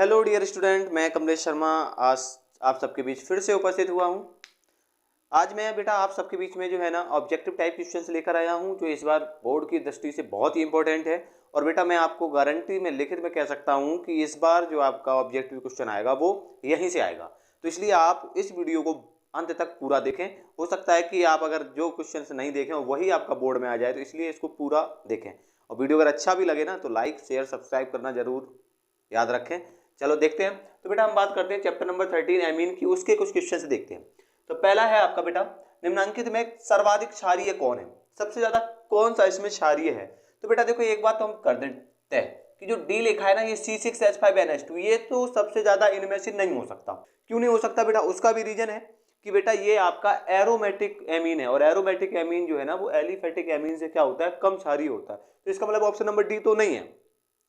Hello dear student, मैं कमलेश शर्मा आज आप सबके बीच फिर से उपस्थित हुआ हूं। आज मैं बेटा आप सबके बीच में जो है ना ऑब्जेक्टिव टाइप क्वेश्चंस लेकर आया हूं, जो इस बार बोर्ड की दृष्टि से बहुत ही इंपॉर्टेंट है। और बेटा मैं आपको गारंटी में लिखित में कह सकता हूं कि इस बार जो आपका ऑब्जेक्टिव क्वेश्चन आएगा वो यहीं से आएगा। तो इसलिए आप इस वीडियो को अंत तक पूरा देखें। हो सकता है कि आप अगर जो क्वेश्चन नहीं देखें वही आपका बोर्ड में आ जाए, तो इसलिए इसको पूरा देखें। और वीडियो अगर अच्छा भी लगे ना तो लाइक शेयर सब्सक्राइब करना जरूर याद रखें। चलो देखते हैं। तो बेटा हम बात करते हैं चैप्टर नंबर 13 एमीन की, उसके कुछ क्वेश्चन से देखते हैं। तो पहला है आपका बेटा, निम्नांकित में सर्वाधिक क्षारीय कौन है, सबसे ज्यादा कौन सा इसमें क्षारीय है। तो बेटा देखो एक बात तो हम कर देते हैं कि जो डी लिखा है ना ये C6H5NH2, ये तो सबसे ज्यादा इनमें से नहीं हो सकता। क्यों नहीं हो सकता बेटा, उसका भी रीजन है कि बेटा ये आपका एरोमेटिक एमीन है, और एरोमेटिक एमीन जो है ना वो एलिफेटिक एमीन से क्या होता है, कम क्षारीय होता है। तो इसका मतलब ऑप्शन नंबर डी तो नहीं है।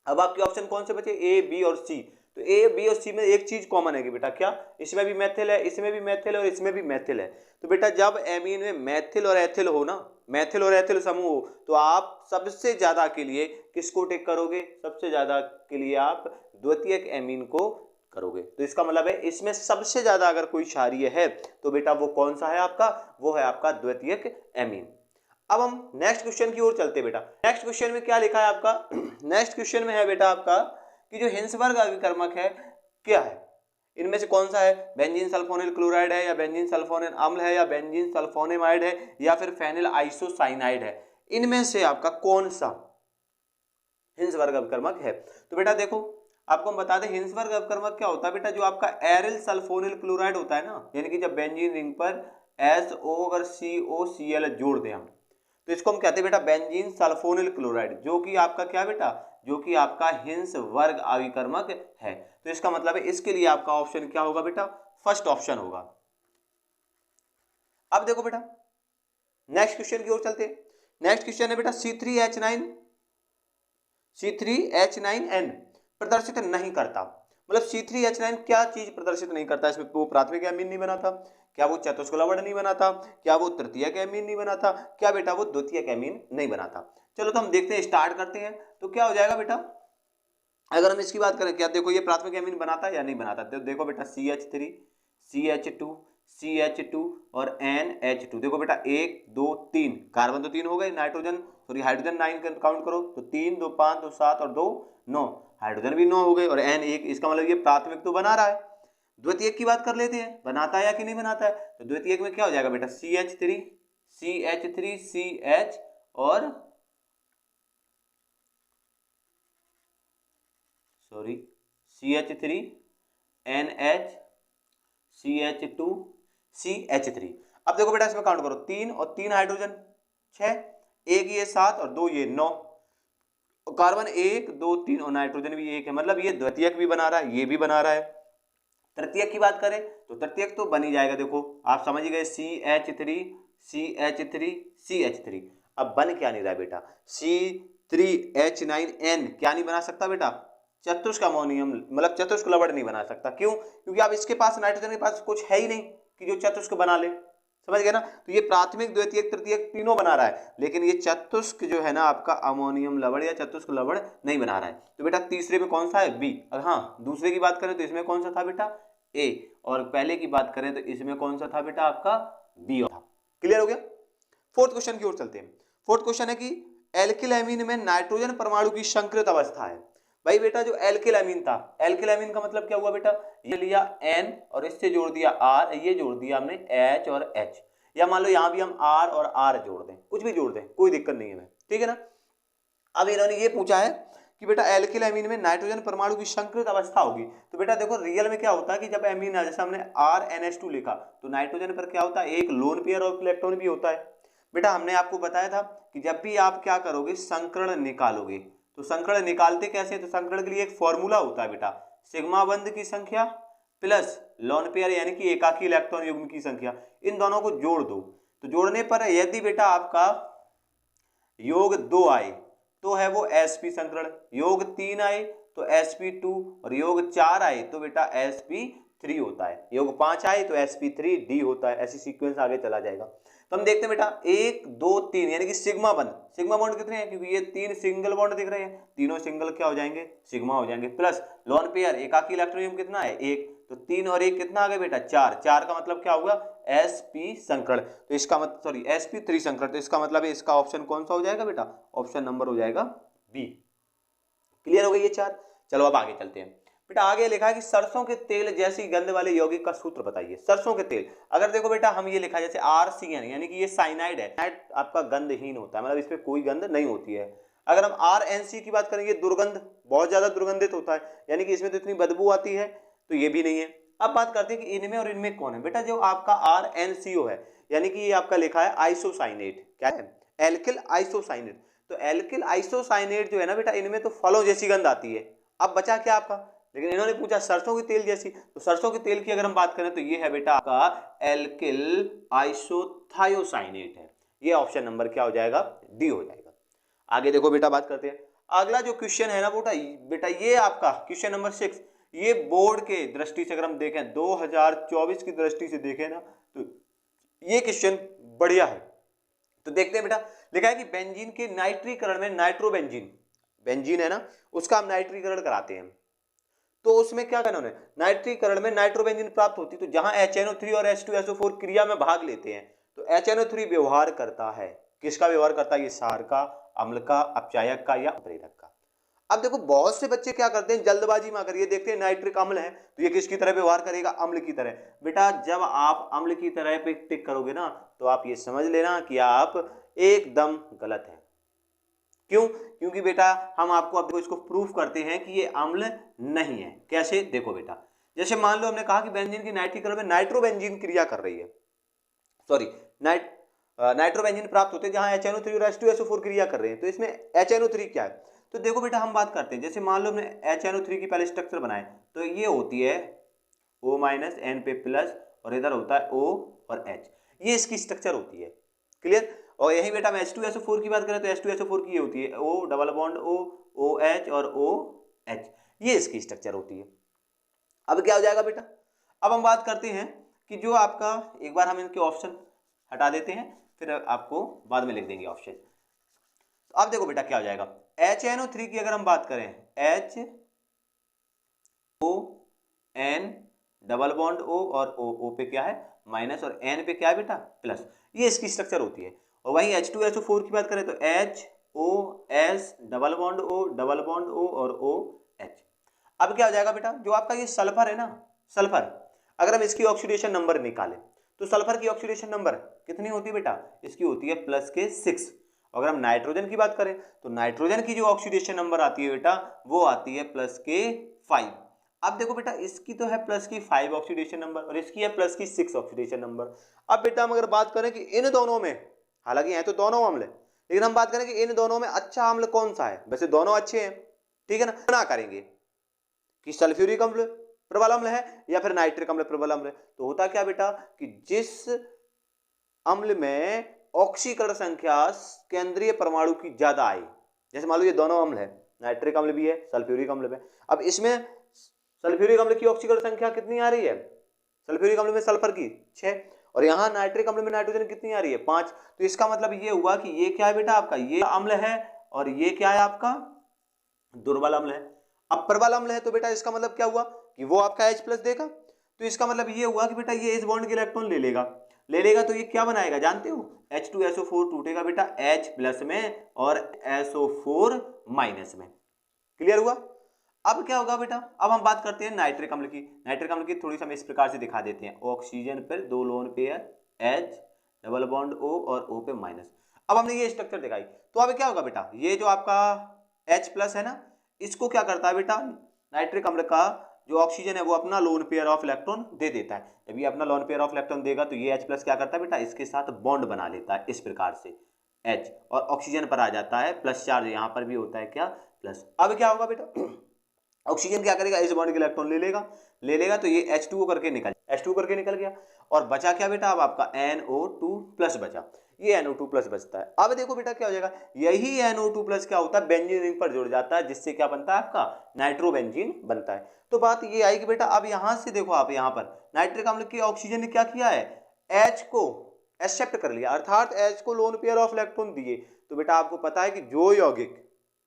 अब आपके ऑप्शन कौन से बचे, ए बी और सी। तो ए बी और सी में एक चीज कॉमन है कि बेटा क्या, इसमें भी मैथिल है, इसमें भी मैथिल है और इसमें भी मैथिल है। तो बेटा जब एमीन में मैथिल और एथिल हो ना, मैथिल और एथिल समूह हो, तो आप सबसे ज्यादा के लिए किसको टेक करोगे, सबसे ज्यादा के लिए आप द्वितीयक एमीन को करोगे। तो इसका मतलब है इसमें सबसे ज्यादा अगर कोई क्षारीय है तो बेटा वो कौन सा है आपका, वो है आपका द्वितीयक एमीन। अब हम नेक्स्ट क्वेश्चन की ओर चलते हैं बेटा। नेक्स्ट क्वेश्चन में क्या लिखा है आपका, नेक्स्ट क्वेश्चन में है बेटा आपका कि जो हिंसवर्ग अभिकर्मक है क्या है, इनमें से कौन सा है, बेंजीन सल्फोनिल क्लोराइड है या बेंजीन सल्फोनिल अम्ल है या बेंजीन सल्फोनेमाइड है या फिर फेनिल आइसोसाइनाइड है, इनमें से आपका कौन सा हिंसवर्ग अभिकर्मक है। तो बेटा देखो आपको हम बता दें हिंसवर्ग अभिकर्मक क्या होता है बेटा, जो आपका एरिल सल्फोनिल क्लोराइड होता है ना, यानी कि जब बेंजीन रिंग पर SO अगर COCl जोड़ दें हम, तो इसको हम कहते हैं बेटा बेंजीन सल्फोनिल क्लोराइड, जो कि आपका क्या बेटा, जो कि आपका हिंस वर्ग अभिकर्मक है। तो इसका मतलब है इसके लिए आपका ऑप्शन क्या होगा बेटा, फर्स्ट ऑप्शन होगा। अब देखो बेटा नेक्स्ट क्वेश्चन की ओर चलते हैं। नेक्स्ट क्वेश्चन है बेटा C3H9N प्रदर्शित नहीं करता। मतलब C3H9 क्या चीज प्रदर्शित नहीं करता, इसमें वो प्राथमिक एमीन नहीं बनाता, क्या वो चतुष्क लवण नहीं बनाता, क्या वो तृतीयक एमीन नहीं बनाता, क्या बेटा वो द्वितीयक एमीन नहीं बनाता। चलो तो हम देखते हैं, स्टार्ट करते हैं। तो क्या हो जाएगा बेटा, अगर हम इसकी बात करें, क्या देखो ये प्राथमिक एमीन बनाता है या नहीं बनाता। तो देखो बेटा CH3 CH2 CH2 और NH2, देखो बेटा 1 2 3 कार्बन तो 3 हो गए, नाइट्रोजन सॉरी हाइड्रोजन 9 काउंट करो, तो 3 2 5 2 7 और 2 9, हाइड्रोजन भी 9 हो गए और N 1, इसका मतलब ये प्राथमिक तो बना रहा है। द्वितीयक की बात कर लेते हैं, बनाता है या कि नहीं बनाता है। तो द्वितीयक में क्या हो जाएगा बेटा CH3 CH और sorry CH3 NH CH2 CH3। अब देखो बेटा इसमें काउंट करो, 3 और 3 हाइड्रोजन 6, 1 ये 7 और 2 ये 9, कार्बन 1 2 3 और नाइट्रोजन भी 1 है, मतलब ये द्वितीयक भी बना रहा है, ये भी बना रहा है। तृतीयक की बात करें तो तृतीयक तो बन ही जाएगा, देखो आप समझ गए CH3 CH3 CH3। अब बन क्या नहीं रहा है बेटा, C3H9N क्या नहीं बना सकता बेटा, चतुष्क अमोनियम मतलब चतुष्क लवण नहीं बना सकता। क्यों, क्योंकि अब इसके पास नाइट्रोजन के पास कुछ है ही नहीं कि जो चतुष्क बना ले, समझ गए ना। तो ये प्राथमिक द्वितीयक तृतीयक तीनों बना रहा है, लेकिन ये चतुष्क जो है ना आपका अमोनियम लवण या चतुष्क लवण नहीं बना रहा है। तो बेटा तीसरे में कौन सा है, बी। हाँ दूसरे की बात करें तो इसमें कौन सा था बेटा, ए, और पहले की बात करें तो इसमें कौन सा था बेटा आपका, बी था। क्लियर हो गया। फोर्थ क्वेश्चन की ओर चलते हैं। फोर्थ क्वेश्चन है कि एल्किल एमीन में नाइट्रोजन परमाणु की संकृत अवस्था है। भाई बेटा जो एल्किल एमीन था, एल्किल एमीन का मतलब क्या हुआ बेटा, ये लिया N और इससे जोड़ दिया R, ये जोड़ दिया हमने H और H, या मान लो यहां भी हम R और R जोड़ दें, कुछ भी जोड़ दें कोई दिक्कत नहीं है, ठीक है ना। अब इन्होंने ये पूछा है कि बेटा एल्किल एमीन में नाइट्रोजन परमाणु की संकृत अवस्था होगी। तो बेटा देखो रियल में क्या होता है कि जब एमीन जैसे हमने RNH2 लिखा तो नाइट्रोजन पर क्या होता है, एक लोन पेयर और इलेक्ट्रॉन भी होता है। बेटा हमने आपको बताया था कि जब भी आप क्या करोगे संकरण निकालोगे, तो संकरण निकालते कैसे, तो संकरण के लिए एक फॉर्मूला होता है बेटा, सिग्मा बंध की संख्या प्लस लोन पेयर यानी कि एकाकी इलेक्ट्रॉन युग्म की संख्या, इन दोनों को जोड़ दो। तो जोड़ने पर यदि बेटा आपका योग 2 आए तो है वो sp संकरण, योग 3 आए तो sp2 और योग 4 आए तो बेटा sp3 होता है, योग 5 आए तो sp3d होता है। ऐसी सीक्वेंस आगे चला जाएगा। तो हम देखते हैं बेटा 1 2 3 यानी कि सिग्मा बॉन्ड कितने हैं, क्योंकि ये 3 सिंगल बॉन्ड दिख रहे हैं, तीनों सिंगल क्या हो जाएंगे, सिग्मा हो जाएंगे। प्लस लोन पेयर एकाकी इलेक्ट्रॉन कितना है 1, तो 3 और 1 कितना आ गया बेटा 4, 4 का मतलब क्या होगा sp संकरण, तो इसका मतलब सॉरी sp3 संकरण, तो इसका मतलब है इसका ऑप्शन कौन सा हो जाएगा बेटा, ऑप्शन नंबर हो जाएगा बी। क्लियर हो गई ये 4। चलो अब आगे चलते हैं बेटा। आगे लिखा है कि सरसों के तेल जैसी गंध वाले यौगिक का सूत्र बताइए। सरसों के तेल, अगर देखो बेटा हम ये लिखा है जैसे RCN यानी कि ये साइनाइड है, आपका गंधहीन होता है, मतलब इसमें कोई गंध नहीं होती है। अगर हम RNC की बात करेंगे दुर्गंध, बहुत ज्यादा दुर्गंधित होता है, यानी कि इसमें तो इतनी बदबू आती है, तो ये भी नहीं है। अब बात करते हैं कि इनमें और इनमें कौन है बेटा, जो आपका RNCO है, यानी कि ये आपका लिखा है आइसोसाइनेट, क्या है एल्किल आइसोसाइनेट, तो एल्किल आइसोसाइनेट जो है ना बेटा, इनमें तो फलों जैसी गंध आती है। अब बचा क्या आपका, लेकिन इन्होंने पूछा सरसों के तेल जैसी, तो सरसों के तेल की अगर हम बात करें तो ये है बेटा आपका एल्किल आइसोथायोसाइनेट है, ये ऑप्शन नंबर क्या हो जाएगा, डी हो जाएगा। आगे देखो बेटा बात करते हैं, अगला जो क्वेश्चन है ना बेटा ये आपका क्वेश्चन नंबर 6, ये बोर्ड के दृष्टि से अगर हम देखें 2024 की दृष्टि से देखें ना, तो ये क्वेश्चन बढ़िया है। तो देखते हैं बेटा, लिखा है कि बेंजीन के नाइट्रीकरण में नाइट्रोबेंजीन, बेंजीन है ना उसका हम नाइट्रीकरण कराते हैं, तो उसमें क्या करना है, नाइट्रीकरण में नाइट्रोबेंजीन प्राप्त होती है, तो जहां HNO3 और H2SO4 क्रिया में भाग लेते हैं, तो HNO3 व्यवहार करता है, किसका व्यवहार करता है, ये क्षार का, अम्ल का, अपचायक का या प्रेरक का। अब देखो बहुत से बच्चे क्या करते हैं जल्दबाजी में आकर ये देखते हैं नाइट्रिक अम्ल है तो ये किसकी तरह व्यवहार करेगा, अम्ल की तरह। बेटा जब आप अम्ल की तरह पे टिक करोगे ना, तो आप ये समझ लेना कि आप एकदम गलत हैं। क्यों, क्योंकि बेटा हम आपको अब इसको प्रूफ करते हैं कि ये अम्ल नहीं है। कैसे, देखो बेटा, जैसे मान लो हमने कहा कि बेंजीन की नाइट्रीकरण में नाइट्रोबेंजीन क्रिया कर रही है, सॉरी नाइट्रोबेंजीन प्राप्त होते हैं जहां HNO3 और H2SO4 क्रिया कर रहे हैं, तो इसमें HNO3 क्या है, तो देखो बेटा हम बात करते हैं, जैसे मान लो हमने HNO3 की पहले स्ट्रक्चर बनाए, तो ये होती है O- N पे प्लस, और इधर होता है O और H, ये इसकी स्ट्रक्चर होती है। क्लियर, और यही बेटा हम H2SO4 की बात करें तो H2SO4 की ये होती है O double bond O, OH और OH, ये इसकी स्ट्रक्चर होती है। अब क्या हो जाएगा बेटा, अब हम बात करते हैं कि जो आपका, एक बार हम इनके ऑप्शन हटा देते हैं, फिर आपको बाद में लिख देंगे ऑप्शन। तो अब देखो बेटा क्या हो जाएगा, HNO3 की अगर हम बात करें, HON डबल बॉन्ड O और O पे क्या है माइनस, और N पे क्या है बेटा प्लस, ये इसकी स्ट्रक्चर होती है। और वहीं H2SO4 की बात करें तो HOS double bond O double bond O और OH। अब क्या हो जाएगा बेटा, जो आपका ये सल्फर है ना, सल्फर अगर हम इसकी ऑक्सीडेशन नंबर निकालें, तो सल्फर की ऑक्सीडेशन नंबर कितनी होती है बेटा, इसकी होती है प्लस के 6। अगर हम नाइट्रोजन की बात करें तो नाइट्रोजन की जो ऑक्सीडेशन नंबर आती है बेटा, वो आती है प्लस के 5। अब देखो बेटा इसकी तो है प्लस की 5 ऑक्सीडेशन नंबर, और इसकी है प्लस की 6 ऑक्सीडेशन नंबर। अब बेटा हम अगर बात करें कि इन दोनों में, हालांकि हैं तो दोनों अम्ल है, लेकिन हम बात करें कि इन दोनों में अच्छा अम्ल कौन सा है, वैसे दोनों अच्छे हैं, ठीक है ना करेंगे कि सल्फ्यूरिक अम्ल प्रबल अम्ल है या फिर नाइट्रिक अम्ल प्रबल अम्ल है, तो होता क्या बेटा कि जिस अम्ल में ऑक्सीकरण संख्या केंद्रीय परमाणु की ज्यादा आई, जैसे मान लो ये दोनों अम्ल है, नाइट्रिक अम्ल भी है सल्फ्यूरिक अम्ल में, अब इसमें सल्फ्यूरिक अम्ल की ऑक्सीकरण संख्या कितनी आ रही है, सल्फ्यूरिक अम्ल में सल्फर की 6, और यहाँ नाइट्रिक अम्ल में नाइट्रोजन कितनी आ रही है 5, तो इसका मतलब ये हुआ कि ये क्या है बेटा आपका, ये अम्ल है और ये क्या है आपका दुर्बल अम्ल है। अब प्रबल अम्ल है तो बेटा इसका मतलब क्या हुआ कि वो आपका H प्लस देगा, तो इसका मतलब ये हुआ कि बेटा ये इस बॉन्ड के इलेक्ट्रॉन ले लेगा तो ये क्या बनाएगा जानते हो, H2SO4 टूटेगा बेटा H प्लस में और SO4 माइनस में। क्लियर हुआ। अब क्या होगा बेटा, अब हम बात करते हैं नाइट्रिक अम्ल की। नाइट्रिक अम्ल की थोड़ी सा हम इस प्रकार से दिखा देते हैं, ऑक्सीजन पर 2 lone pair H double bond O और O पे माइनस। अब हमने ये स्ट्रक्चर दिखाई, तो अब क्या होगा बेटा, ये जो आपका H प्लस है ना, इसको क्या करता है बेटा, नाइट्रिक अम्ल का जो ऑक्सीजन है वो अपना लोन पेयर ऑफ इलेक्ट्रॉन दे देता है। जब ये अपना लोन पेयर ऑफ इलेक्ट्रॉन देगा तो ये H प्लस क्या करता है बेटा, इसके साथ बॉन्ड बना लेता है इस प्रकार से H, और ऑक्सीजन पर आ जाता है प्लस चार्ज, यहाँ पर भी होता है क्या प्लस। अब क्या होगा बेटा, ऑक्सीजन क्या करेगा, इस बॉन्ड के इलेक्ट्रॉन ले लेगा तो ये H2O करके निकल गया, और बचा क्या बेटा, अब आपका NO2 प्लस बचा, ये NO2 प्लस बचता है। अब देखो बेटा क्या हो जाएगा, यही NO2 प्लस क्या होता है, बेंजीन रिंग पर जुड़ जाता है, जिससे क्या बनता है आपका नाइट्रोबेंजीन बनता है। तो बात ये आएगी बेटा, अब यहां से देखो आप, यहां पर नाइट्रिक अम्ल की ऑक्सीजन ने क्या किया है, H को एक्सेप्ट कर लिया, अर्थात H को लोन पेयर ऑफ इलेक्ट्रॉन दिए। तो बेटा आपको पता है कि जो यौगिक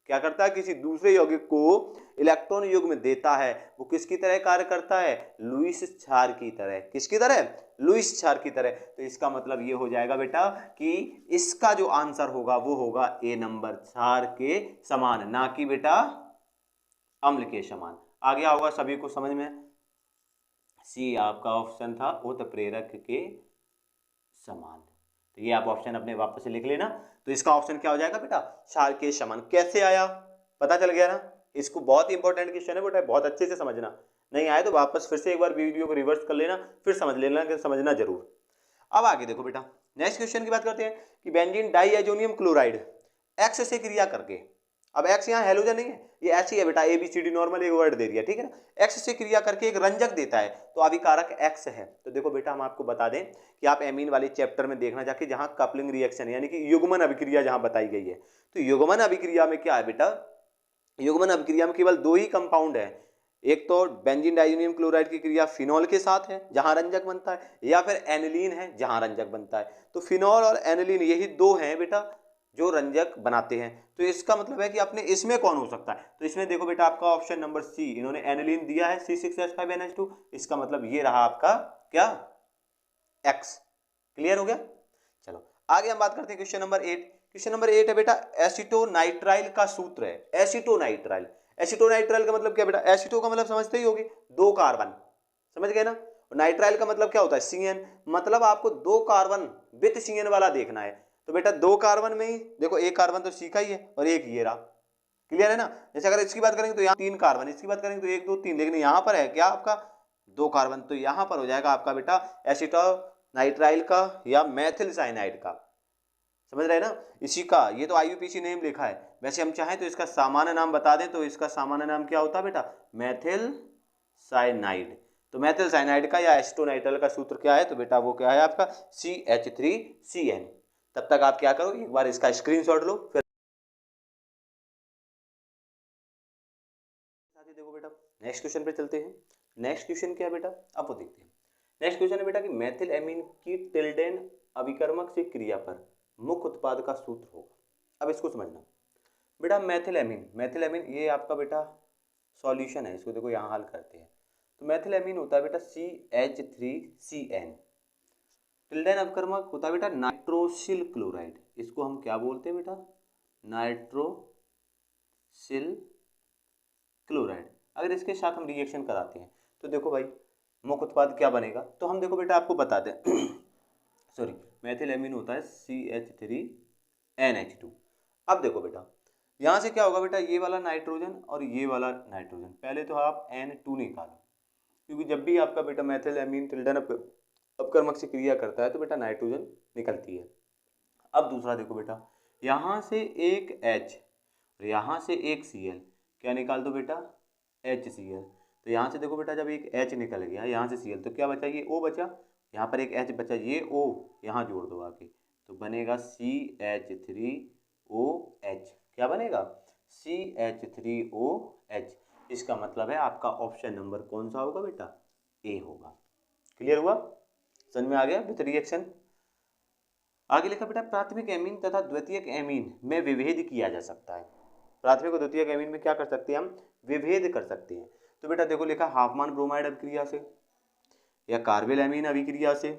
क्या करता है, किसी दूसरे यौगिक को इलेक्ट्रॉन युग्म देता है, वो किसकी तरह कार्य करता है, लुईस क्षार की तरह। किसकी तरह, लुईस क्षार की तरह। तो इसका मतलब ये हो जाएगा बेटा कि इसका जो आंसर होगा वो होगा ए नंबर, क्षार के समान, ना कि बेटा अम्ल के समान। आ गया होगा सभी को समझ में। सी आपका ऑप्शन था, उत्प्रेरक के समान। तो ये आप ऑप्शन अपने वापस से लिख लेना। तो इसका ऑप्शन क्या हो जाएगा बेटा, क्षार के समान। कैसे आया पता चल गया ना। इसको बहुत इंपॉर्टेंट क्वेश्चन है बेटा, बहुत अच्छे से समझना। नहीं आए तो वापस फिर से एक बार वीडियो को रिवर्स कर लेना, फिर समझ लेना कि समझना जरूर। अब आगे देखो बेटा, नेक्स्ट क्वेश्चन की बात करते हैं कि बेंजीन डाइएजोनियम क्लोराइड एक्स से क्रिया करके, अब एक्स यहाँ हेलोजन नहीं है, ये ऐसी है बेटा, ABCD नॉर्मल एक वर्ड दे दिया, ठीक है ना। एक्स से क्रिया करके एक रंजक देता है, तो अभिकारक एक्स है। तो देखो बेटा हम आपको बता दें कि आप एमीन वाले चैप्टर में देखना जाके, जहां कपलिंग रिएक्शन यानी कि युग्मन अभिक्रिया जहां बताई गई है। तो युग्मन अभिक्रिया में क्या है बेटा, युग्मन अभिक्रिया में केवल दो ही कंपाउंड है, एक तो बेंजीन डाइज़ोनियम क्लोराइड की क्रिया फिनॉल के साथ है जहां रंजक बनता है, या फिर एनिलीन है जहां रंजक बनता है। तो फिनॉल और एनिलीन यही दो हैं बेटा जो रंजक बनाते हैं। तो इसका मतलब है कि अपने इसमें कौन हो सकता है, तो इसमें देखो बेटा आपका ऑप्शन नंबर सी, इन्होंने एनिलीन दिया है C6H5NH2, इसका मतलब ये रहा आपका क्या, एक्स। क्लियर हो गया। चलो आगे हम बात करते हैं क्वेश्चन नंबर 8। क्वेश्चन नंबर 8 है बेटा, एसीटोनाइट्राइल का सूत्र है। एसीटोनाइट्राइल, एसीटोनाइट्राइल का मतलब क्या बेटा, एसीटो का मतलब समझते ही होगी, दो कार्बन, समझ गए ना। नाइट्राइल का मतलब क्या होता है, CN, मतलब आपको दो कार्बन विथ CN वाला देखना है। तो बेटा दो कार्बन में ही देखो, एक कार्बन तो सी का ही है और एक ये रहा। क्लियर है ना। जैसे अगर इसकी बात करेंगे तो यहाँ तीन कार्बन, इसकी बात करेंगे तो एक दो तीन, लेकिन यहाँ पर है क्या आपका दो कार्बन, तो यहाँ पर हो जाएगा आपका बेटा एसीटोनाइट्राइल का या मेथिल साइनाइड का। समझ रहे हैं ना। इसी का ये तो IUPAC नेम लिखा है, वैसे हम चाहें तो इसका सामान्य नाम बता दें, तो इसका सामान्य नाम क्या होता है बेटा, मेथिल साइनाइड। तो मेथिल साइनाइड का या एसीटोनाइट्राइल का सूत्र क्या है, तो बेटा वो क्या है आपका CH3CN। तब तक आप क्या करो, एक बार इसका स्क्रीनशॉट लो, फिर देखो बेटा नेक्स्ट क्वेश्चन पे चलते हैं। नेक्स्ट क्वेश्चन क्या है बेटा, अब वो देखते हैं। नेक्स्ट क्वेश्चन है बेटा कि मेथिल एमीन की टिल्डेन अभिकर्मक से क्रिया पर मुख्य उत्पाद का सूत्र होगा। अब इसको समझना बेटा, मेथिल एमीन ये आपका बेटा सॉल्यूशन है, इसको देखो यहाँ हल करते हैं। तो मेथिल एमीन होता है बेटा CH3CN, टिल्डेन अभिकर्मक होता है बेटा नाइट्रोसिल क्लोराइड, इसको हम क्या बोलते हैं बेटा, नाइट्रोसिल क्लोराइड। अगर इसके साथ हम रिएक्शन कराते हैं तो देखो भाई मुख्य उत्पाद क्या बनेगा, तो हम देखो बेटा आपको बता दें सॉरी, मेथिल एमीन होता है CH3NH2। अब देखो बेटा यहाँ से क्या होगा बेटा, ये वाला नाइट्रोजन और ये वाला नाइट्रोजन, पहले तो आप N2 निकालो, क्योंकि जब भी आपका बेटा मेथिल एमीन टिल्डेन अपकर्मक से क्रिया करता है तो बेटा नाइट्रोजन निकलती है। अब दूसरा देखो बेटा, यहाँ से एक H और यहाँ से एक Cl, क्या निकाल दो बेटा, HCl। तो यहाँ से देखो बेटा जब एक H निकल गया, यहाँ से Cl, तो क्या बचा, ये O बचा, यहाँ पर एक H बचा, ये O यहाँ जोड़ दो आके, तो बनेगा CH3OH। क्या बनेगा, CH3OH। इसका मतलब है आपका ऑप्शन नंबर कौन सा होगा बेटा, A होगा। क्लियर हुआ, समझ में आ गया विथ रिएक्शन। आगे लिखा बेटा, प्राथमिक एमीन तथा द्वितीयक एमीन में विभेद किया जा सकता है। प्राथमिक और द्वितीयक एमीन में क्या कर सकते हैं हम, विभेद कर सकते हैं। तो बेटा देखो लिखा हाफमान ब्रोमाइड अभिक्रिया से, या कार्बेल एमीन अभिक्रिया से,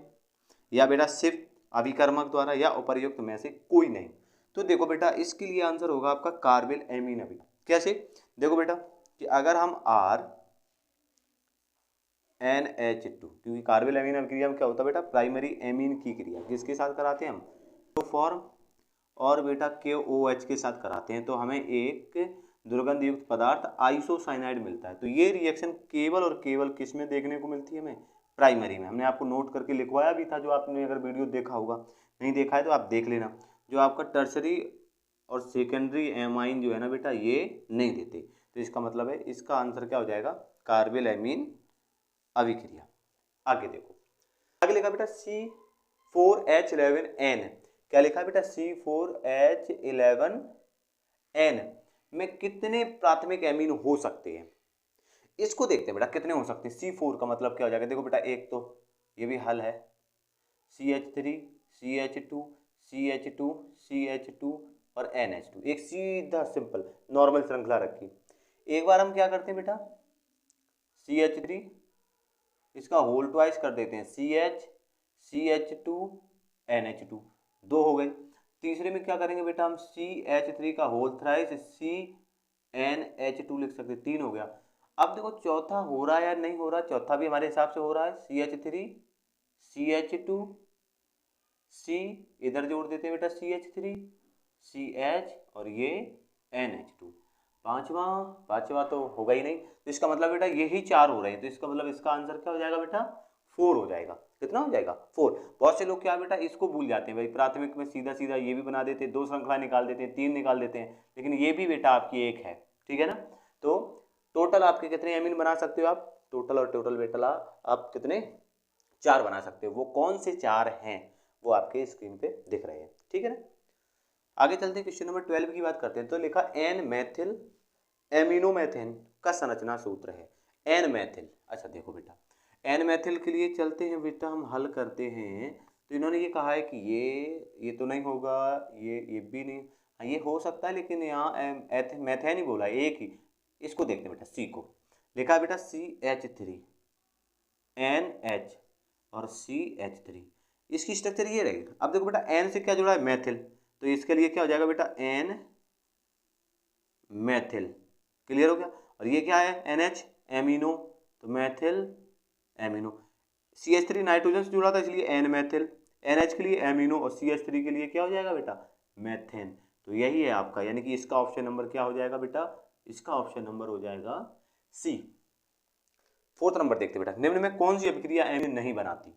या बेटा सिर्फ अभिकर्मक द्वारा, या उपर्युक्त में से कोई नहीं। तो देखो बेटा इसके लिए आंसर होगा आपका कार्बेल एमीन अभिक्रिया। कैसे, देखो बेटा कि अगर हम RNH2, क्योंकि कार्बेल एमीन अभिक्रिया में क्या होता है बेटा, प्राइमरी एमीन की क्रिया किसके साथ कराते हैं हम, क्लोरोफॉर्म और बेटा KOH के साथ कराते हैं, तो हमें एक दुर्गंध युक्त पदार्थ आइसोसाइनाइड मिलता है। तो ये रिएक्शन केवल और केवल किस में देखने को मिलती है हमें, प्राइमरी में। हमने आपको नोट करके लिखवाया भी था, जो आपने अगर वीडियो देखा होगा, नहीं देखा है तो आप देख लेना। जो आपका टर्सरी और सेकेंडरी एमाइन जो है ना बेटा, ये नहीं देते। तो इसका मतलब है इसका आंसर क्या हो जाएगा, कार्बेल एमीन अभिक्रिया। आगे देखो, आगे लिखा बेटा C4H11N, क्या लिखा है बेटा, C4H11N में कितने प्राथमिक एमीन हो सकते हैं, इसको देखते हैं बेटा कितने हो सकते हैं। C4 का मतलब क्या हो जाएगा, देखो बेटा एक तो ये भी हल है, CH3 CH2 CH2 CH2 और NH2, एक सीधा सिंपल नॉर्मल श्रृंखला रखी। एक बार हम क्या करते हैं बेटा, CH3 इसका होल ट्वाइस कर देते हैं, CH2 NH2, दो हो गए। तीसरे में क्या करेंगे बेटा, हम CH3 का होल थ्राइस CnH2 लिख सकते हैं, तीन हो गया। अब देखो चौथा हो रहा है या नहीं हो रहा, चौथा भी हमारे हिसाब से हो रहा है, CH3 CH2 C, इधर जोड़ देते हैं बेटा CH3 CH और ये NH2। पांचवा तो होगा ही नहीं, तो इसका मतलब बेटा यही चार हो रहे हैं, तो इसका मतलब इसका आंसर क्या हो जाएगा बेटा, 4 हो जाएगा। कितना हो जाएगा, 4। बहुत से लोग क्या बेटा इसको भूल जाते हैं, भाई प्राथमिक में सीधा सीधा ये भी बना देते हैं, 2 श्रृंखला निकाल देते हैं, 3 निकाल देते हैं, लेकिन ये भी बेटा आपकी एक है, ठीक है ना। तो टोटल आपके कितने एमीन बना सकते हो आप, टोटल और टोटल बेटा आप कितने, 4 बना सकते हो। वो कौन से 4 हैं वो आपके स्क्रीन पे दिख रहे हैं, ठीक है ना। आगे चलते हैं, क्वेश्चन नंबर 12 की बात करते हैं। तो लिखा एन मैथिल एमिनोमेथेन का संरचना सूत्र है, एन मैथिल। अच्छा देखो बेटा, एन मैथिल के लिए चलते हैं बेटा, हम हल करते हैं। तो इन्होंने ये कहा है कि ये तो नहीं होगा, ये भी नहीं, हाँ ये हो सकता है, लेकिन यहाँ मैथेन ही बोला है, एक ही। इसको देखते हैं बेटा, सी को लिखा है बेटा CH3 NH और CH3, इसकी स्ट्रक्चर ये रहेगी। अब देखो बेटा एन से क्या जुड़ा है, मैथिल, तो इसके लिए क्या हो जाएगा बेटा, एन मैथिल, क्लियर हो गया। और ये क्या है, NH एमिनो, तो मैथिल एमिनो। CH3 नाइट्रोजन से जुड़ा था इसलिए एन मैथिल, NH के लिए एमिनो और CH3 के लिए क्या हो जाएगा बेटा, मैथेन। तो यही है आपका, यानी कि इसका ऑप्शन नंबर क्या हो जाएगा बेटा, इसका ऑप्शन नंबर हो जाएगा सी। 4th नंबर देखते बेटा, निम्न में कौन सी अभिक्रिया एमीन नहीं बनाती,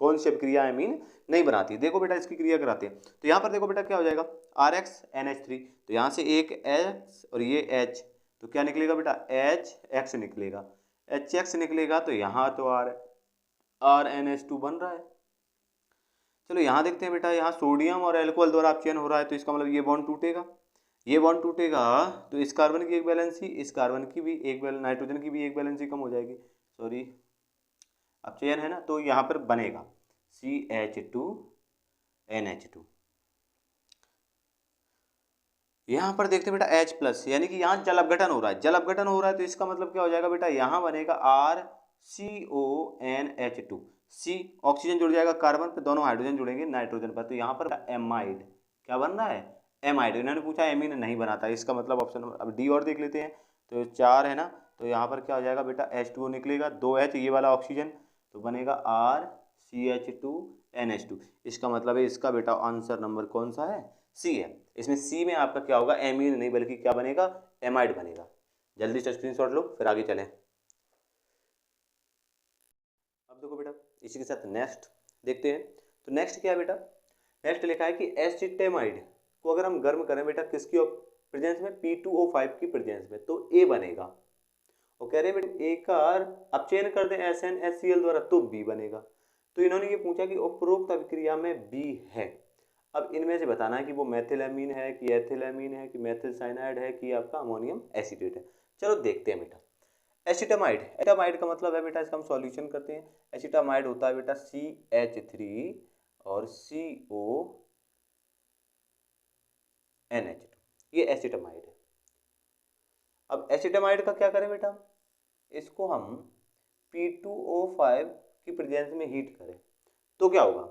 कौन सी अभिक्रिया एमीन नहीं बनाती। देखो बेटा इसकी क्रिया कराते हैं, तो यहाँ पर देखो बेटा क्या हो जाएगा, RX NH3, तो यहाँ से एक X और ये H, तो क्या निकलेगा बेटा, HX निकलेगा, HX निकलेगा, तो यहाँ तो RNH2 बन रहा है। चलो यहाँ देखते हैं बेटा, यहाँ सोडियम और अल्कोहल द्वारा अपचयन हो रहा है, तो इसका मतलब ये बॉन्ड टूटेगा, ये बॉन्ड टूटेगा, तो इस कार्बन की एक वैलेंसी, इस कार्बन की भी एक नाइट्रोजन की भी एक वैलेंसी कम हो जाएगी, सॉरी अपचयन है ना, तो यहाँ पर बनेगा CH2 NH2। यहाँ पर देखते हैं बेटा H+, यानी कि यहाँ जल अपघटन हो रहा है, जल अपघटन हो रहा है, तो इसका मतलब क्या हो जाएगा बेटा, यहाँ बनेगा RCONH2, C ऑक्सीजन जुड़ जाएगा कार्बन पे, दोनों हाइड्रोजन जुड़ेंगे नाइट्रोजन पर, तो यहाँ पर एमाइड, क्या बन रहा है, एमाइड। इन्होंने पूछा एमीन नहीं बनाता, इसका मतलब ऑप्शन, अब डी और देख लेते हैं, तो 4 है ना, तो यहाँ पर क्या हो जाएगा बेटा, H2O निकलेगा, 2H ये वाला ऑक्सीजन, तो बनेगा RCH2 NH2। इसका मतलब है इसका बेटा आंसर नंबर कौन सा है, सी है। इसमें सी में आपका क्या होगा, एमीन नहीं बल्कि क्या बनेगा, एमाइड बनेगा। जल्दी से स्क्रीनशॉट लो, फिर आगे चलें। अब देखो बेटा इसी के साथ नेक्स्ट देखते हैं, तो नेक्स्ट क्या है बेटा, नेक्स्ट लिखा है कि एसिटेमाइड को अगर हम गर्म करें बेटा, किसकी प्रेजेंस में, P2O5 की प्रेजेंस में, तो ए बनेगा। और कह रहे हैं बेटा ए का अपचयन कर दें SnHCl द्वारा, तो बी बनेगा। तो इन्होंने ये पूछा कि उपरोक्त अभिक्रिया में बी है, अब इनमें से बताना है कि वो मेथिलएमीन है कि एथिलएमीन है कि मेथिल साइनाइड है कि आपका अमोनियम एसीटेट है। चलो देखते हैं बेटा, एसिटामाइड, एसिटामाइड का मतलब है बेटा, इसका हम सॉल्यूशन करते हैं। एसिटामाइड होता है बेटा CH3 और CONH2, ये एसिटामाइड है। अब एसिटामाइड का क्या करें बेटा, इसको हम P2O5 की प्रेजेंस में हीट करें, तो क्या होगा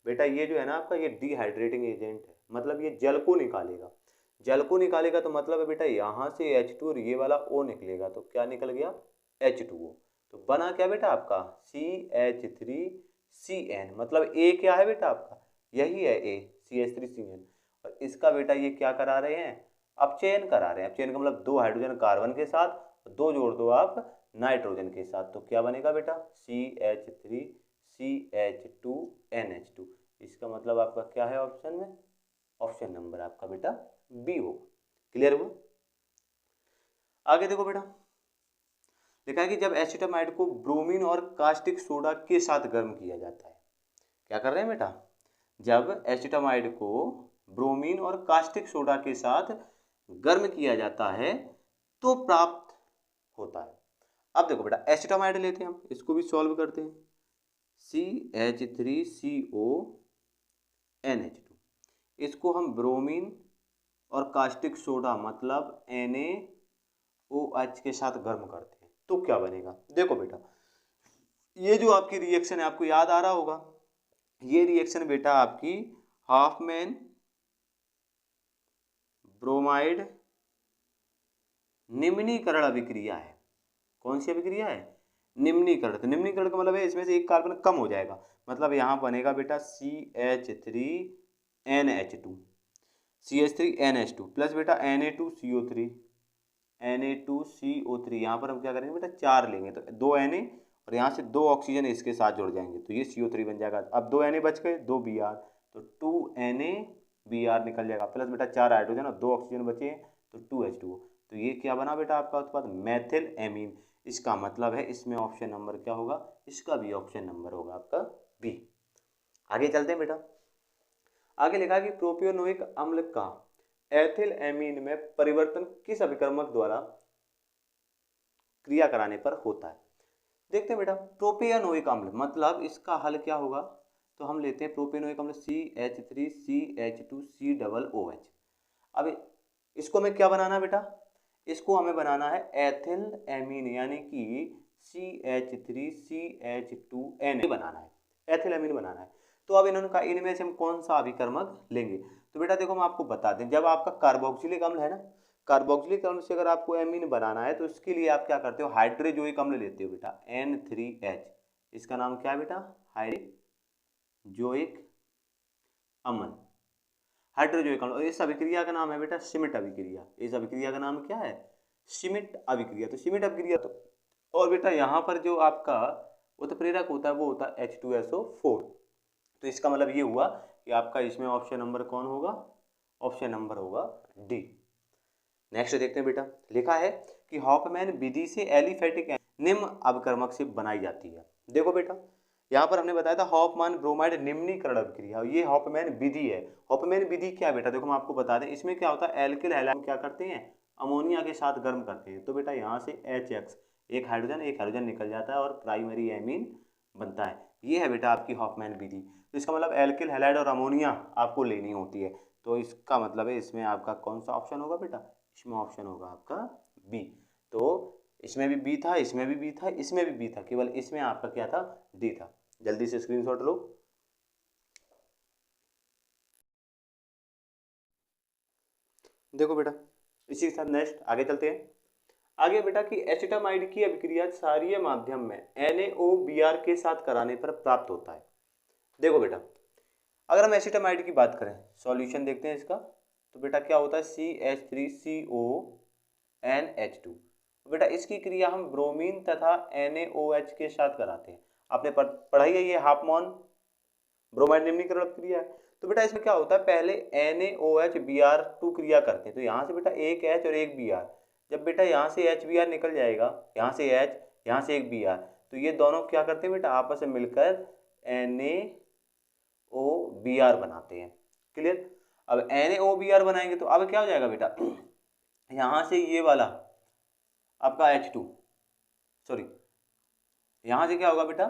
बेटा, ये जो है ना आपका, ये डिहाइड्रेटिंग एजेंट है, मतलब ये जल को निकालेगा, जल को निकालेगा, तो मतलब है बेटा यहाँ से H2 और ये वाला O निकलेगा, तो क्या निकल गया, H2O। तो बना क्या बेटा आपका CH3CN, मतलब A क्या है बेटा आपका, यही है A, CH3CN। और इसका बेटा ये क्या करा रहे हैं, अपचयन करा रहे हैं। अपचयन का मतलब 2 हाइड्रोजन कार्बन के साथ, 2 जोड़ दो आप नाइट्रोजन के साथ, तो क्या बनेगा बेटा CH3CH2NH2। इसका मतलब आपका क्या है ऑप्शन में, ऑप्शन नंबर आपका बेटा बी हो। क्लियर हुआ। आगे देखो बेटा, लिखा है कि जब एसिटामाइड को ब्रोमीन और कास्टिक सोडा के साथ गर्म किया जाता है, क्या कर रहे हैं बेटा, जब एसिटामाइड को ब्रोमीन और कास्टिक सोडा के साथ गर्म किया जाता है तो प्राप्त होता है। अब देखो बेटा एसिटामाइड लेते हैं हम, इसको भी सॉल्व करते हैं, CH3CO NH2। इसको हम ब्रोमीन और कास्टिक सोडा मतलब NaOH के साथ गर्म करते हैं तो क्या बनेगा। देखो बेटा, ये जो आपकी रिएक्शन है आपको याद आ रहा होगा, ये रिएक्शन बेटा आपकी हाफमैन ब्रोमाइड निम्नीकरण अभिक्रिया है। कौन सी अभिक्रिया है? निम्नीकरण। तो निम्नीकरण का मतलब है इसमें से एक कार्बन कम हो जाएगा, मतलब यहाँ बनेगा बेटा CH3NH2, CH3NH2 प्लस बेटा Na2CO3, Na2CO3। यहाँ पर हम क्या करेंगे बेटा, 4 लेंगे तो 2 Na और यहाँ से 2 ऑक्सीजन इसके साथ जुड़ जाएंगे तो ये CO3 बन जाएगा। अब 2 Na बच गए, 2 Br, तो 2 NaBr निकल जाएगा, प्लस बेटा 4 हाइड्रोजन और 2 ऑक्सीजन बचे तो 2H2O। तो ये क्या बना बेटा आपका उत्पाद, मेथिल एमीन। इसका मतलब है इसमें ऑप्शन नंबर क्या होगा, इसका भी ऑप्शन नंबर होगा आपका बी। आगे चलते हैं बेटा, आगे लिखा है कि प्रोपियोनोइक अम्ल का एथिल एमीन में परिवर्तन किस अभिकर्मक द्वारा क्रिया कराने पर होता है। देखते हैं बेटा, प्रोपियोनोइक अम्ल मतलब इसका हल क्या होगा, तो हम लेते हैं प्रोपियोनोइक अम्ल CH3CH2COOH। अब इसको हमें क्या बनाना है बेटा, इसको हमें बनाना है एथिल एमीन यानी कि CH3CH2Na बनाना है, एथिल एमीन बनाना है। तो अब इन्होंने कहा इनमें से हम कौन सा अभिकर्मक लेंगे, तो बेटा देखो हम आपको बता दें, जब आपका कार्बोक्सिलिक अम्ल है ना, कार्बोक्सिलिक अम्ल से अगर आपको एमीन बनाना है तो इसके लिए आप क्या करते हो, हाइड्रोजोइक अम्ल लेते हो बेटा N3H। इसका नाम क्या है बेटा, हाइड्रोजोइक अम्ल, हाइड्रोजोइक अम्ल। और इस अभिक्रिया का नाम है बेटा श्मिट अभिक्रिया। इस अभिक्रिया का नाम क्या है, श्मिट अभिक्रिया। तो श्मिट अभिक्रिया तो, और बेटा यहाँ पर जो आपका उत्प्रेरक होता है वो होता है H2SO4। तो इसका मतलब ये हुआ कि आपका इसमें ऑप्शन नंबर कौन होगा, ऑप्शन नंबर होगा डी। नेक्स्ट देखते हैं बेटा, लिखा है कि हॉफमैन विधि से एलिफेटिक निम्न अभिकर्मक से बनाई जाती है। देखो बेटा, यहाँ पर हमने बताया था हॉफमैन ब्रोमाइड निम्नीकरण अभिक्रिया, ये हॉफमैन विधि है। हॉफमैन विधि क्या है बेटा, देखो हम आपको बता दें, इसमें क्या होता है, एल्किल हैलाइड क्या करते हैं, अमोनिया के साथ गर्म करते हैं। तो बेटा यहाँ से HX, एक हाइड्रोजन निकल जाता है और प्राइमरी एमीन बनता है। ये है बेटा आपकी हॉफमैन विधि। तो इसका मतलब एल्किल हैलाइड और अमोनिया आपको लेनी होती है। तो इसका मतलब है इसमें आपका कौन सा ऑप्शन होगा बेटा, इसमें ऑप्शन होगा आपका बी। तो इसमें भी बी था, इसमें भी बी था, इसमें भी बी था, केवल इसमें आपका क्या था, डी था। जल्दी से स्क्रीनशॉट लो। देखो बेटा, इसी के साथ नेक्स्ट आगे चलते हैं। आगे बेटा कि एसिटामाइड की अभिक्रिया क्षारीय माध्यम में NaOBr के साथ कराने पर प्राप्त होता है। देखो बेटा, अगर हम एसिटामाइड की बात करें, सॉल्यूशन देखते हैं इसका, तो बेटा क्या होता है CH3CONH2। बेटा इसकी क्रिया हम ब्रोमीन तथा NaOH के साथ कराते हैं। आपने पढ़ाई है ये हाफमैन ब्रोमाइड निम्नीकरण क्रिया है। तो बेटा इसमें क्या होता है, पहले NaOH Br2 क्रिया करते हैं, तो यहाँ से बेटा एक H और एक Br, जब बेटा यहाँ से HBr निकल जाएगा, यहाँ से H, यहाँ से एक Br, तो ये दोनों क्या करते हैं बेटा, आपस में मिलकर NaOBr बनाते हैं। क्लियर। अब NaOBr बनाएंगे तो अब क्या हो जाएगा बेटा, यहाँ से ये वाला आपका H2, सॉरी यहाँ से क्या होगा बेटा,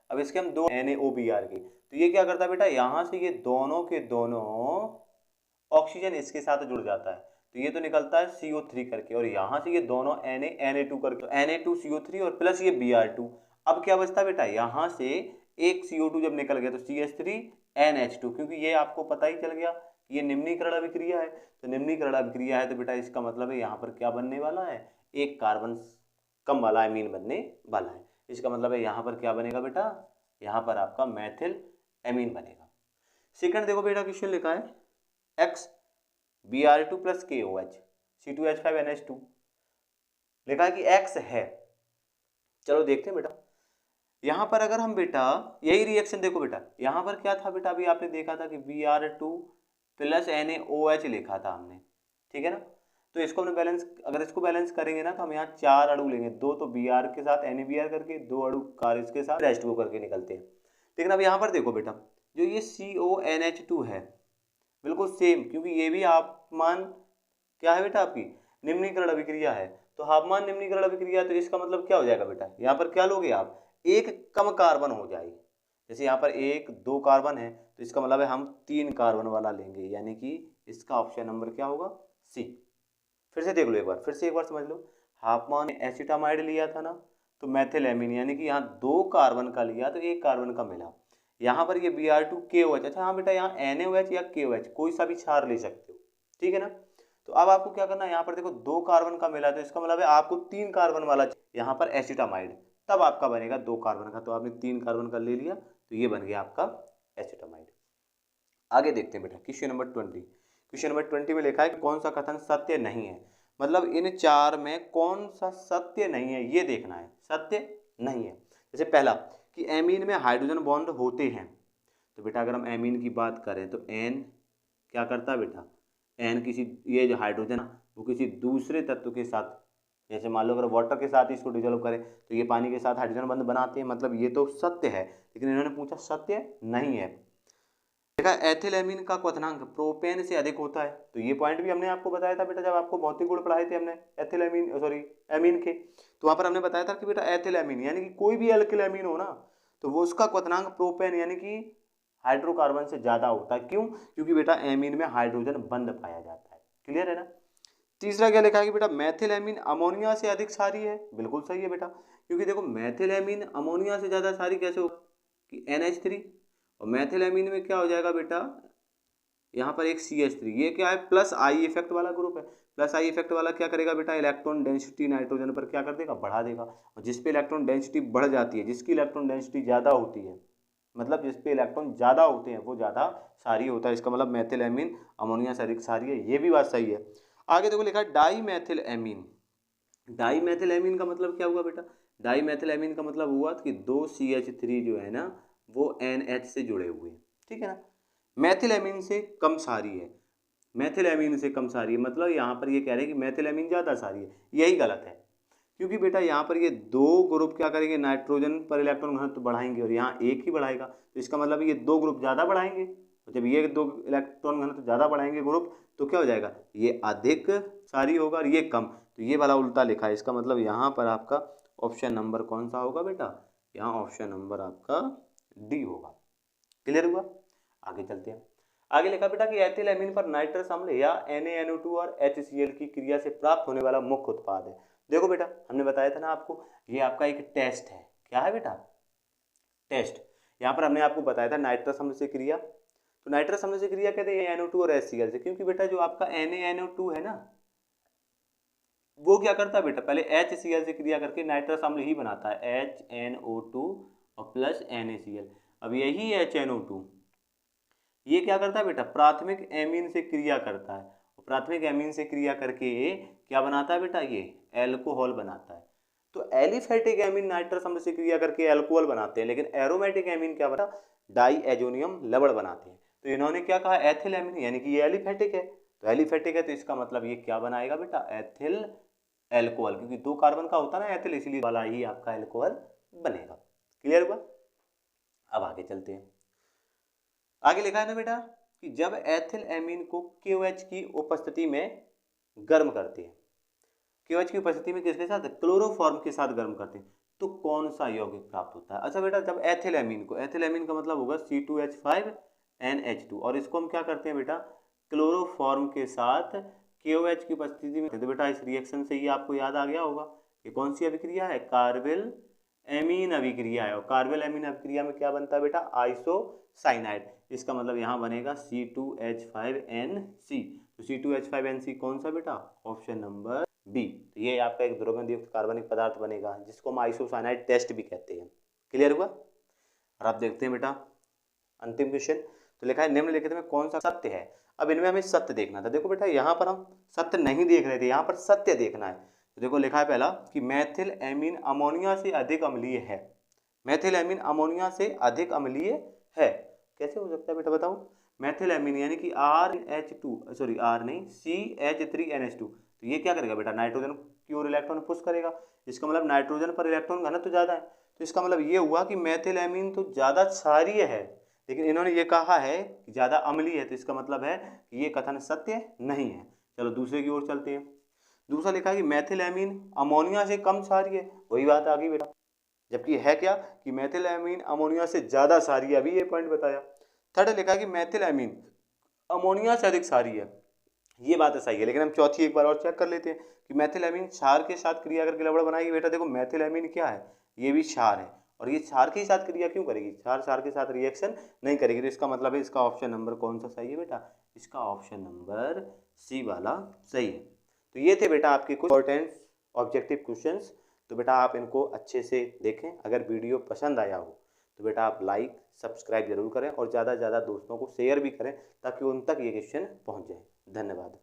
अब इसके हम दो NaOBr के, तो ये क्या करता है बेटा, यहाँ से ये दोनों के दोनों ऑक्सीजन इसके साथ जुड़ जाता है, तो ये तो निकलता है CO3 करके, और यहाँ से ये दोनों Na2 करके, तो Na2CO3 और प्लस ये Br2। अब क्या बचता है बेटा, यहाँ से एक CO2 जब निकल गया तो CH3NH2, क्योंकि ये आपको पता ही चल गया ये निम्नीकरण अभिक्रिया है। तो निम्नीकरण अभिक्रिया है तो बेटा इसका मतलब है यहाँ पर क्या बनने वाला है, एक कार्बन कम वाला एमीन बनने वाला है। इसका मतलब है यहाँ पर क्या बनेगा बेटा, यहाँ पर आपका मेथिल एमीन बनेगा। सेकंड देखो बेटा, क्वेश्चन लिखा है X Br2 plus KOH C2H5NH2, लिखा है कि X है। चलो देखते हैं बेटा, यहाँ पर अगर हम बेटा यही रिएक्शन देखो बेटा, यहाँ पर क्या था बेटा, अभी आपने देखा था कि Br2 प्लस NaOH लिखा था हमने, ठीक है ना। तो इसको हमने बैलेंस, अगर इसको बैलेंस करेंगे ना तो हम यहाँ 4 अणु लेंगे, 2 तो Br के साथ NaBr करके, 2 अणु कार्बन के साथ H2O करके निकलते हैं। लेकिन अब यहाँ पर देखो बेटा, जो ये CONH2 है बिल्कुल सेम, क्योंकि ये भी हाफमैन क्या है बेटा आपकी निम्नीकरण अभिक्रिया है, तो हाफमैन निम्नीकरण अभिक्रिया, तो इसका मतलब क्या हो जाएगा बेटा, यहाँ पर क्या लोगे आप, एक कम कार्बन हो जाएगी। जैसे यहाँ पर 1 2 कार्बन है तो इसका मतलब है हम 3 कार्बन वाला लेंगे, यानी कि इसका ऑप्शन नंबर क्या होगा, सी। फिर से देख लो एक बार, फिर से एक बार समझ लो। हाफमान ने एसिटामाइड लिया था ना, तो मेथिलेमीन यानी कि यहाँ 2 कार्बन का लिया तो 1 कार्बन का मिला। यहाँ पर ये Br2KOH, अच्छा हाँ बेटा यहाँ NaOH या KOH कोई सा भी क्षार ले सकते हो, ठीक है ना। तो अब आपको क्या करना है, यहाँ पर देखो 2 कार्बन का मिला तो इसका मतलब है आपको 3 कार्बन वाला यहाँ पर एसिटामाइड, तब आपका बनेगा 2 कार्बन का। तो आपने 3 कार्बन का ले लिया तो ये बन गया आपका एसिटामाइड। आगे देखते हैं बेटा क्वेश्चन नंबर 20। क्वेश्चन नंबर 20 में लिखा है कि कौन सा कथन सत्य नहीं है, मतलब इन 4 में कौन सा सत्य नहीं है ये देखना है, सत्य नहीं है। जैसे पहला कि एमीन में हाइड्रोजन बॉन्ड होते हैं, तो बेटा अगर हम एमीन की बात करें तो एन क्या करता है बेटा, एन किसी, ये जो हाइड्रोजन वो किसी दूसरे तत्व के साथ, जैसे मान लो अगर वाटर के साथ इसको डिजोल्व करें तो ये पानी के साथ हाइड्रोजन बंध बनाते हैं, मतलब ये तो सत्य है, लेकिन इन्होंने पूछा सत्य नहीं है। देखा एथिलेमीन का क्वथनांक प्रोपेन से अधिक होता है, तो ये पॉइंट भी हमने आपको बताया था बेटा जब आपको भौतिक गुण पढ़ाए थे हमने एथिलेमीन एमीन के, तो वहाँ पर हमने बताया था कि बेटा एथिलेमीन यानी कि कोई भी एल्किल एमीन हो ना तो वो उसका क्वथनांक प्रोपेन यानी कि हाइड्रोकार्बन से ज्यादा होता है। क्यों? क्योंकि बेटा एमीन में हाइड्रोजन बंध पाया जाता है। क्लियर है ना। तीसरा क्या लिखा है कि बेटा मैथिलेमीन अमोनिया से अधिक क्षारीय है, बिल्कुल सही है बेटा, क्योंकि देखो मैथिलेमीन अमोनिया से ज्यादा क्षारीय कैसे होगा कि NH3, और मैथिलेमीन में क्या हो जाएगा बेटा, यहाँ पर एक CH3, ये क्या है प्लस आई इफेक्ट वाला ग्रुप है। प्लस आई इफेक्ट वाला क्या करेगा बेटा, इलेक्ट्रॉन डेंसिटी नाइट्रोजन पर क्या कर देगा, बढ़ा देगा, और जिस पे इलेक्ट्रॉन डेंसिटी बढ़ जाती है, जिसकी इलेक्ट्रॉन डेंसिटी ज़्यादा होती है, मतलब जिस पे इलेक्ट्रॉन ज़्यादा होते हैं वो ज़्यादा क्षारीय होता है। इसका मतलब मैथिलेमीन अमोनिया से अधिक क्षारीय है, ये भी बात सही है। आगे देखो लिखा है di methyl amine. Di methyl amine का मतलब क्या हुआ बेटा, डाई मैथिल एमीन का मतलब हुआ कि 2 CH3 जो है ना वो NH से जुड़े हुए हैं, ठीक है ना। मैथिल एमीन से कम क्षारीय है, मैथिल एमीन से कम क्षारीय, मतलब यहाँ पर ये कह रहे हैं कि मैथिल एमीन ज़्यादा क्षारीय है, यही गलत है। क्योंकि बेटा यहाँ पर ये 2 ग्रुप क्या करेंगे, नाइट्रोजन पर इलेक्ट्रॉन घनत्व बढ़ाएंगे और यहाँ एक ही बढ़ाएगा, तो इसका मतलब ये 2 ग्रुप ज़्यादा बढ़ाएंगे, तो जब ये 2 इलेक्ट्रॉन घनत्व ज़्यादा बढ़ाएंगे ग्रुप तो क्या हो जाएगा, ये अधिक क्षारीय होगा और ये कम, तो ये वाला उल्टा लिखा है। इसका मतलब यहाँ पर आपका ऑप्शन नंबर कौन सा होगा बेटा, यहाँ ऑप्शन नंबर आपका डी होगा। क्लियर हुआ। आगे चलते हैं। आगे लिखा बेटा कि एथिल एमीन पर नाइट्रस अम्ल या NaNO2 और HCl की क्रिया से प्राप्त होने वाला मुख्य उत्पाद है। देखो बेटा हमने बताया था ना आपको, ये आपका एक टेस्ट है, क्या है बेटा, टेस्ट। यहाँ पर हमने आपको बताया था नाइट्रस अम्ल से क्रिया, तो नाइट्रस अम्ल से क्रिया कहते हैं NO2 और HCl से, क्योंकि बेटा जो आपका NaNO2 है ना वो क्या करता है बेटा, पहले HCl से क्रिया करके नाइट्रस अम्ल ही बनाता है, HNO2 और प्लस NaCl। अब यही HNO2 ये क्या करता है बेटा, प्राथमिक एमीन से क्रिया करता है, और प्राथमिक एमीन से क्रिया करके क्या बनाता है बेटा, ये एल्कोहल बनाता है। तो एलिफेटिक एमीन नाइट्रस अम्ल से क्रिया करके एल्कोहल बनाते हैं, लेकिन एरोमेटिक एमीन क्या बना, डाई एजोनियम लवण बनाते हैं। तो इन्होंने क्या कहा, एथिल एमीन, यानी कि ये एलिफेटिक है, तो एलिफेटिक है तो इसका मतलब ये क्या बनाएगा बेटा, एथिल एल्कोहल, क्योंकि 2 कार्बन का होता है ना एथिल, इसलिए वाला ही आपका एल्कोहल बनेगा। क्लियर हुआ। अब आगे चलते हैं। आगे लिखा है ना बेटा कि जब एथिल एमीन को KOH की उपस्थिति में गर्म करते हैं, KOH की उपस्थिति में किसके साथ, क्लोरोफॉर्म के साथ गर्म करते हैं, तो कौन सा यौगिक प्राप्त होता है। अच्छा बेटा जब एथिल एमीन को, एथिल एमीन का मतलब होगा C2H5NH2, और इसको हम क्या करते हैं बेटा, क्लोरोफॉर्म के साथ KOH की उपस्थिति में, तो बेटा इस रिएक्शन से ही आपको याद आ गया होगा ये कौन सी अभिक्रिया है, कार्बिल एमीन अभिक्रिया है, और कार्बिल एमीन अभिक्रिया में क्या बनता है बेटा, आइसोसाइनाइड। इसका मतलब यहाँ बनेगा C2H5NC, तो C2H5NC कौन सा बेटा, ऑप्शन नंबर बी। तो ये आपका एक द्रव्यमान युक्त कार्बनिक पदार्थ बनेगा जिसको हम आइसोसाइनाइड टेस्ट भी कहते हैं। क्लियर हुआ। और आप देखते हैं बेटा अंतिम क्वेश्चन, तो लिखा है निम्नलिखित में कौन सा सत्य है। अब इनमें हमें सत्य देखना था। देखो बेटा यहाँ पर हम सत्य नहीं देख रहे थे, यहाँ पर सत्य देखना है। तो देखो लिखा है पहला कि मैथिल एमीन अमोनिया से अधिक अम्लीय है, मैथिल एमीन अमोनिया से अधिक अम्लीय है, कैसे हो सकता है बेटा बताओ। मैथिल एमीन यानी कि CH3NH2, तो ये क्या करेगा बेटा, नाइट्रोजन की ओर इलेक्ट्रॉन पुश करेगा, इसका मतलब नाइट्रोजन पर इलेक्ट्रॉन घनत्व तो ज़्यादा है, तो इसका मतलब ये हुआ कि मैथिल एमीन तो ज़्यादा क्षारीय है, लेकिन इन्होंने ये कहा है कि ज़्यादा अम्लीय है, तो इसका मतलब है कि ये कथन सत्य नहीं है। चलो दूसरे की ओर चलते हैं। दूसरा लिखा है कि मैथिल एमीन अमोनिया से कम क्षारीय है, वही बात आ गई बेटा, जबकि है क्या कि मैथिल एमीन अमोनिया से ज़्यादा क्षारीय, अभी ये पॉइंट बताया। थर्ड लिखा है कि मेथिलामीन अमोनिया से अधिक क्षारीय है। ये बात सही है, लेकिन हम चौथी एक बार और चेक कर लेते हैं कि मेथिलामीन क्षार के साथ क्रिया करके लवण बनाएगी। बेटा देखो मेथिलामीन क्या है, ये भी क्षार है, और ये क्षार के साथ क्रिया क्यों करेगी, क्षार क्षार के साथ रिएक्शन नहीं करेगी। तो इसका मतलब है इसका ऑप्शन नंबर कौन सा सही है बेटा, इसका ऑप्शन नंबर सी वाला सही है। तो ये थे बेटा आपके कुछ इंपॉर्टेंट ऑब्जेक्टिव क्वेश्चंस। तो बेटा आप इनको अच्छे से देखें। अगर वीडियो पसंद आया हो तो बेटा आप लाइक सब्सक्राइब जरूर करें और ज़्यादा से ज़्यादा दोस्तों को शेयर भी करें ताकि उन तक ये क्वेश्चन पहुंच जाए। धन्यवाद।